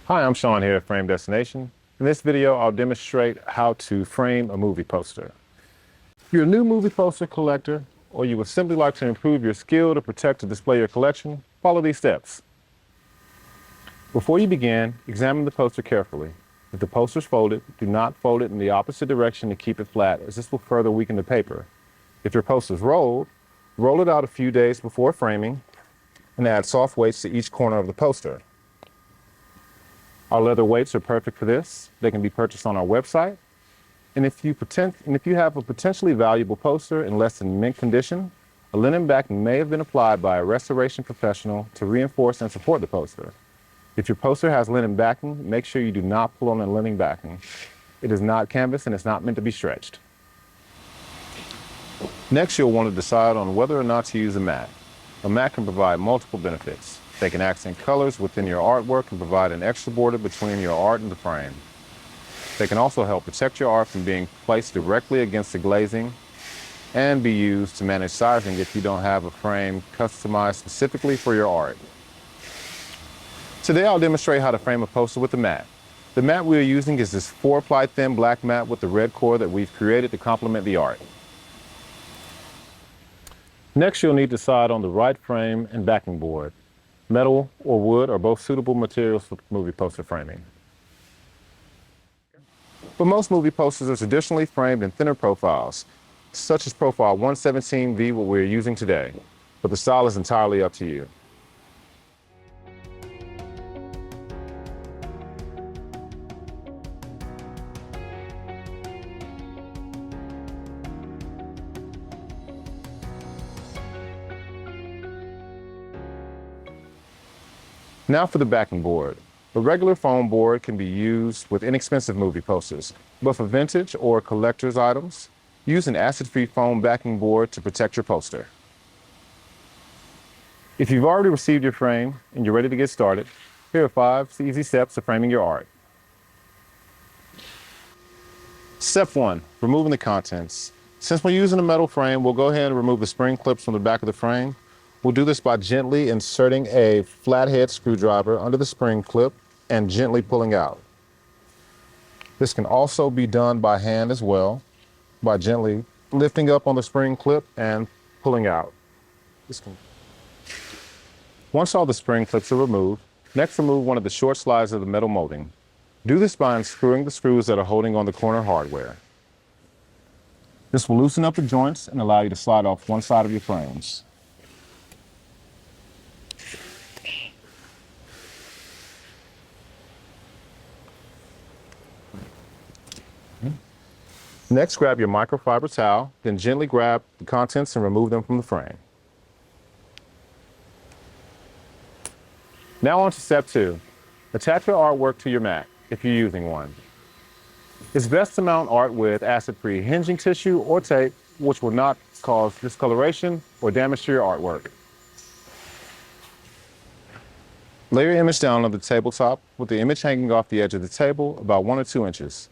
Hi, I'm Sean here at Frame Destination. In this video, I'll demonstrate how to frame a movie poster. If you're a new movie poster collector, or you would simply like to improve your skill to protect and display your collection, follow these steps. Before you begin, examine the poster carefully. If the poster is folded, do not fold it in the opposite direction to keep it flat, as this will further weaken the paper. If your poster is rolled, roll it out a few days before framing and add soft weights to each corner of the poster. Our leather weights are perfect for this. They can be purchased on our website. And if you have a potentially valuable poster in less than mint condition, a linen backing may have been applied by a restoration professional to reinforce and support the poster. If your poster has linen backing, make sure you do not pull on the linen backing. It is not canvas and it's not meant to be stretched. Next, you'll want to decide on whether or not to use a mat. A mat can provide multiple benefits. They can accent colors within your artwork and provide an extra border between your art and the frame. They can also help protect your art from being placed directly against the glazing and be used to manage sizing if you don't have a frame customized specifically for your art. Today I'll demonstrate how to frame a poster with a mat. The mat we are using is this 4-ply thin black mat with the red core that we've created to complement the art. Next, you'll need to decide on the right frame and backing board. Metal or wood are both suitable materials for movie poster framing. But most movie posters are traditionally framed in thinner profiles, such as profile 117V, what we're using today. But the style is entirely up to you. Now for the backing board. A regular foam board can be used with inexpensive movie posters, but for vintage or collector's items, use an acid-free foam backing board to protect your poster. If you've already received your frame and you're ready to get started, here are 5 easy steps to framing your art. Step 1, removing the contents. Since we're using a metal frame, we'll go ahead and remove the spring clips from the back of the frame. We'll do this by gently inserting a flathead screwdriver under the spring clip and gently pulling out. This can also be done by hand as well, by gently lifting up on the spring clip and pulling out. Once all the spring clips are removed, next remove one of the short slides of the metal molding. Do this by unscrewing the screws that are holding on the corner hardware. This will loosen up the joints and allow you to slide off one side of your frames. Next, grab your microfiber towel, then gently grab the contents and remove them from the frame. Now on to step 2. Attach your artwork to your mat, if you're using one. It's best to mount art with acid-free hinging tissue or tape, which will not cause discoloration or damage to your artwork. Lay your image down on the tabletop with the image hanging off the edge of the table about 1 or 2 inches.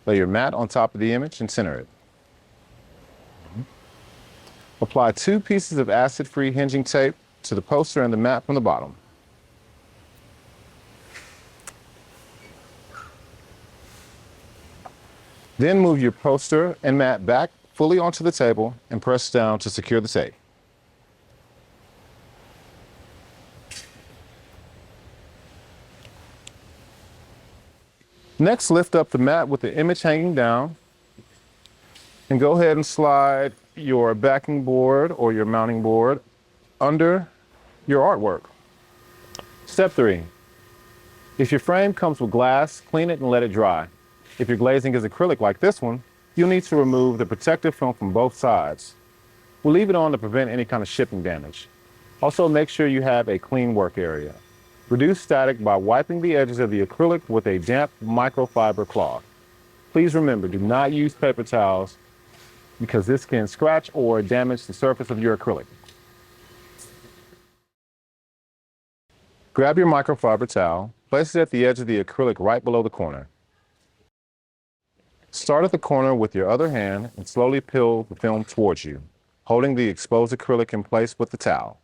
Lay your mat on top of the image and center it. Apply 2 pieces of acid-free hinging tape to the poster and the mat from the bottom. Then move your poster and mat back fully onto the table and press down to secure the tape. Next, lift up the mat with the image hanging down and go ahead and slide your backing board or your mounting board under your artwork. Step 3. If your frame comes with glass, clean it and let it dry. If your glazing is acrylic like this one, you'll need to remove the protective film from both sides. We'll leave it on to prevent any kind of shipping damage. Also, make sure you have a clean work area. Reduce static by wiping the edges of the acrylic with a damp microfiber cloth. Please remember, do not use paper towels because this can scratch or damage the surface of your acrylic. Grab your microfiber towel, place it at the edge of the acrylic right below the corner. Start at the corner with your other hand and slowly peel the film towards you, holding the exposed acrylic in place with the towel.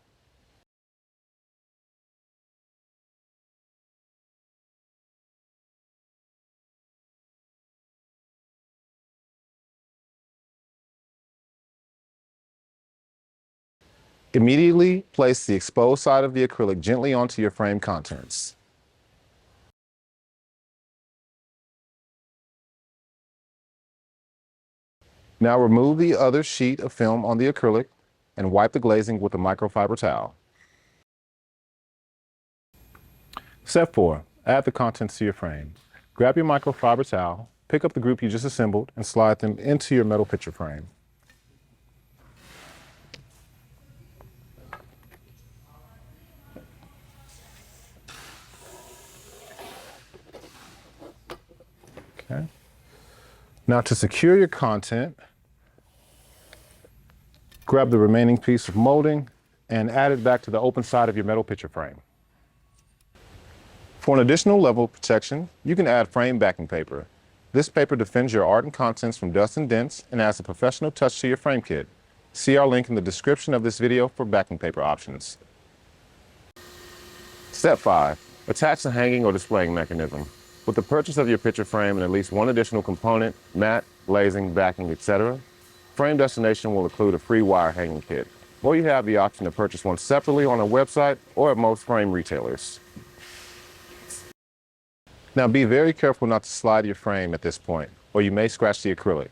Immediately place the exposed side of the acrylic gently onto your frame contents. Now remove the other sheet of film on the acrylic and wipe the glazing with a microfiber towel. Step 4. Add the contents to your frame. Grab your microfiber towel, pick up the group you just assembled, and slide them into your metal picture frame. Okay. Now to secure your content, grab the remaining piece of molding and add it back to the open side of your metal picture frame. For an additional level of protection, you can add frame backing paper. This paper defends your art and contents from dust and dents and adds a professional touch to your frame kit. See our link in the description of this video for backing paper options. Step 5. Attach the hanging or displaying mechanism. With the purchase of your picture frame and at least one additional component, mat, glazing, backing, etc., Frame Destination will include a free wire hanging kit, or you have the option to purchase one separately on our website or at most frame retailers. Now be very careful not to slide your frame at this point, or you may scratch the acrylic.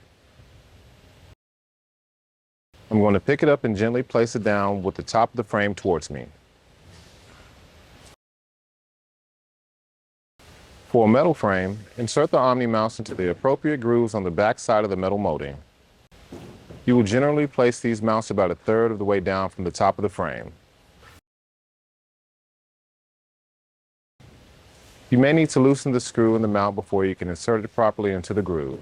I'm going to pick it up and gently place it down with the top of the frame towards me. For a metal frame, insert the Omni mouse into the appropriate grooves on the back side of the metal molding. You will generally place these mounts about a third of the way down from the top of the frame. You may need to loosen the screw in the mount before you can insert it properly into the groove.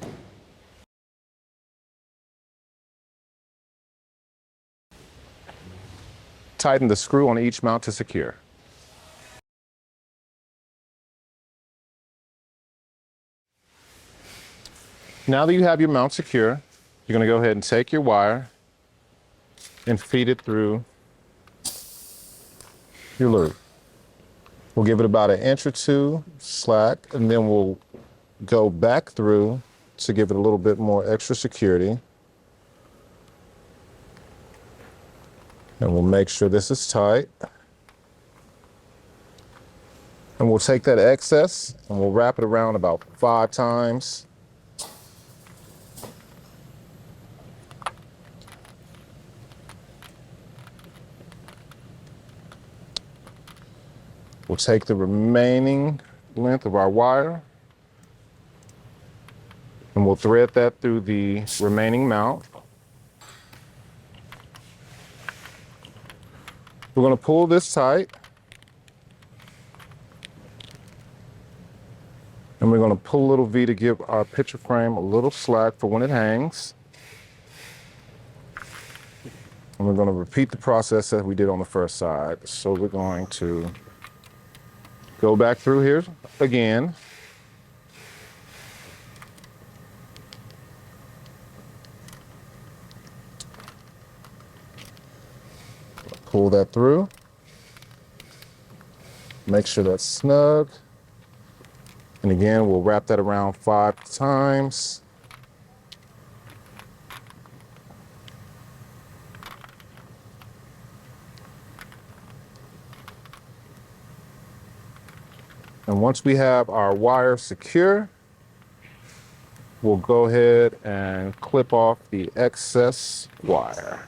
Tighten the screw on each mount to secure. Now that you have your mount secure, you're going to go ahead and take your wire and feed it through your loop. We'll give it about an inch or two slack, and then we'll go back through to give it a little bit more extra security. And we'll make sure this is tight. And we'll take that excess and we'll wrap it around about 5 times. We'll take the remaining length of our wire and we'll thread that through the remaining mount. We're going to pull this tight and we're going to pull a little V to give our picture frame a little slack for when it hangs. And we're going to repeat the process that we did on the first side. So we're going to go back through here again. Pull that through. Make sure that's snug. And again, we'll wrap that around 5 times. And once we have our wire secure, we'll go ahead and clip off the excess wire.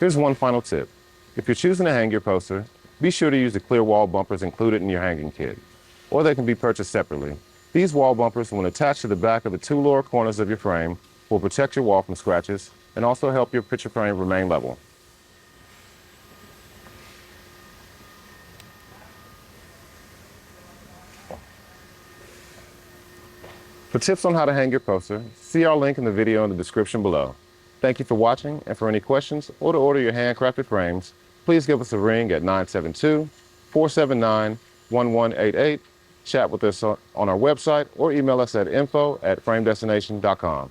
Here's one final tip. If you're choosing to hang your poster, be sure to use the clear wall bumpers included in your hanging kit, or they can be purchased separately. These wall bumpers, when attached to the back of the 2 lower corners of your frame, will protect your wall from scratches and also help your picture frame remain level. For tips on how to hang your poster, see our link in the video in the description below. Thank you for watching, and for any questions or to order your handcrafted frames, please give us a ring at 972-479-1188, chat with us on our website, or email us at info@framedestination.com.